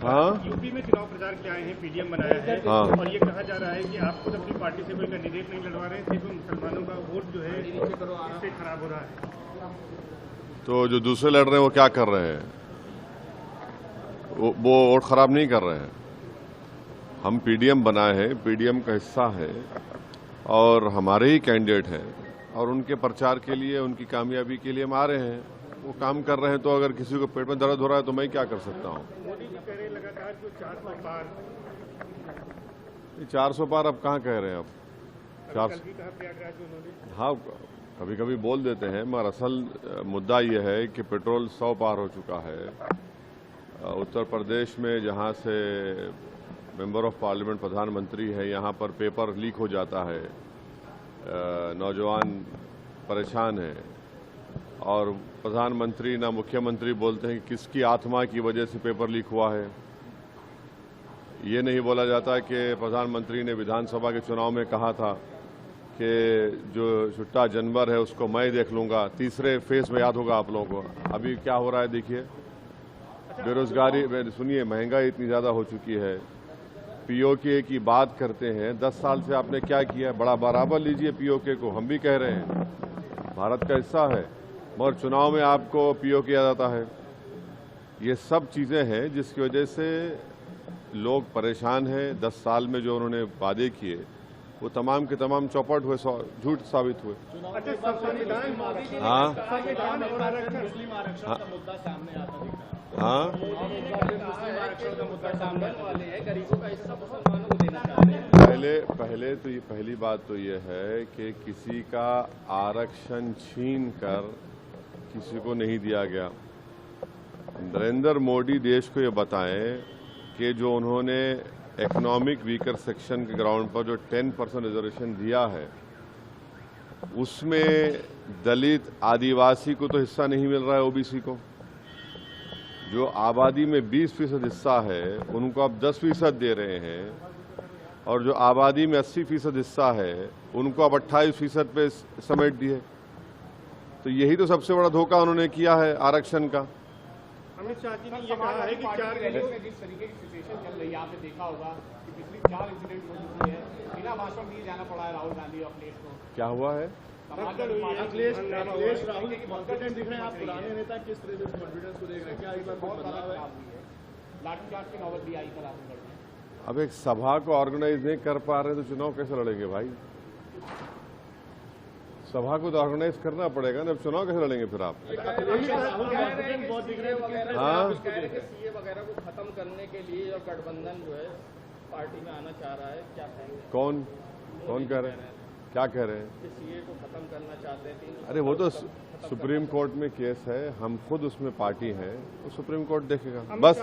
हाँ, यूपी में चुनाव प्रचार के आए हैं, पीडीएम बनाया है। हाँ। और ये कहा जा रहा है कि आप खुद अपनी पार्टी से कोई कैंडिडेट नहीं लड़वा रहे थे, तो मुसलमानों का वोट जो है इससे खराब हो रहा है। तो जो दूसरे लड़ रहे हैं वो क्या कर रहे हैं? वो वोट खराब नहीं कर रहे हैं। हम पीडीएम बनाए हैं, पीडीएम का हिस्सा है और हमारे ही कैंडिडेट हैं और उनके प्रचार के लिए, उनकी कामयाबी के लिए हम आ रहे हैं। वो काम कर रहे हैं तो अगर किसी को पेट में दर्द हो रहा है तो मैं क्या कर सकता हूँ? मोदी जी कह रहे लगातार जो 400 पार 400 पार अब कहाँ कह रहे हैं? अब कल भी कहा प्रयागराज में उन्होंने। हाँ, कभी कभी बोल देते हैं, मगर असल मुद्दा ये है कि पेट्रोल 100 पार हो चुका है। उत्तर प्रदेश में जहाँ से मेंबर ऑफ पार्लियामेंट प्रधानमंत्री है, यहाँ पर पेपर लीक हो जाता है, नौजवान परेशान है और प्रधानमंत्री ना मुख्यमंत्री बोलते हैं कि किसकी आत्मा की वजह से पेपर लीक हुआ है। ये नहीं बोला जाता कि प्रधानमंत्री ने विधानसभा के चुनाव में कहा था कि जो छुट्टा जानवर है उसको मैं देख लूंगा। तीसरे फेज में याद होगा आप लोगों को। अभी क्या हो रहा है देखिए, बेरोजगारी, सुनिए, महंगाई इतनी ज़्यादा हो चुकी है। पीओके की बात करते हैं, 10 साल से आपने क्या किया है? बड़ा बराबर लीजिए पीओके को, हम भी कह रहे हैं भारत का हिस्सा है, मगर चुनाव में आपको पीओके किया जाता है। ये सब चीज़ें हैं जिसकी वजह से लोग परेशान हैं। 10 साल में जो उन्होंने वादे किए वो तमाम के तमाम चौपट हुए, झूठ साबित हुए। हाँ, हाँ, पहले तो ये पहली बात तो ये है कि किसी का आरक्षण छीन कर किसी को नहीं दिया गया। नरेंद्र मोदी देश को ये बताएं कि जो उन्होंने इकोनॉमिक वीकर सेक्शन के ग्राउंड पर जो 10% रिजर्वेशन दिया है उसमें दलित, आदिवासी को तो हिस्सा नहीं मिल रहा है, ओबीसी को। जो आबादी में 20% हिस्सा है उनको अब 10% दे रहे हैं और जो आबादी में 80% हिस्सा है उनको अब 28% पे समेट दिए। तो यही तो सबसे बड़ा धोखा उन्होंने किया है आरक्षण का। अमित शाह जी ने ये कहा है कि 4 जिस तरीके की सिचुएशन चल रही है, आपने देखा होगा कि पिछली 4 इंसिडेंट हो चुकी है, बिना भाषण दिए जाना पड़ा है राहुल गांधी और अखिलेश को। क्या हुआ है? अखिलेश राहुल कॉन्फिडेंट दिख रहे हैं। आप पुराने नेता किस तरह से कॉन्फिडेंस को देख रहे हैं? क्या इस बार बहुत बदलाव है? लाठीचार्ज की नौबत भी आई कल आजमगढ़ में। अब एक सभा को ऑर्गेनाइज नहीं कर पा रहे तो चुनाव कैसे लड़ेंगे भाई? सभा को तो ऑर्गेनाइज करना पड़ेगा ना, अब चुनाव कैसे लड़ेंगे फिर आप? हाँ, सीए वगैरह को खत्म करने के लिए और गठबंधन जो है पार्टी में आना चाह रहा है, क्या कहेंगे? कौन कह रहे हैं? क्या कह रहे हैं? सीए को खत्म करना चाहते हैं। अरे वो तो सुप्रीम कोर्ट में केस है, हम खुद उसमें पार्टी हैं, तो सुप्रीम कोर्ट देखेगा। बस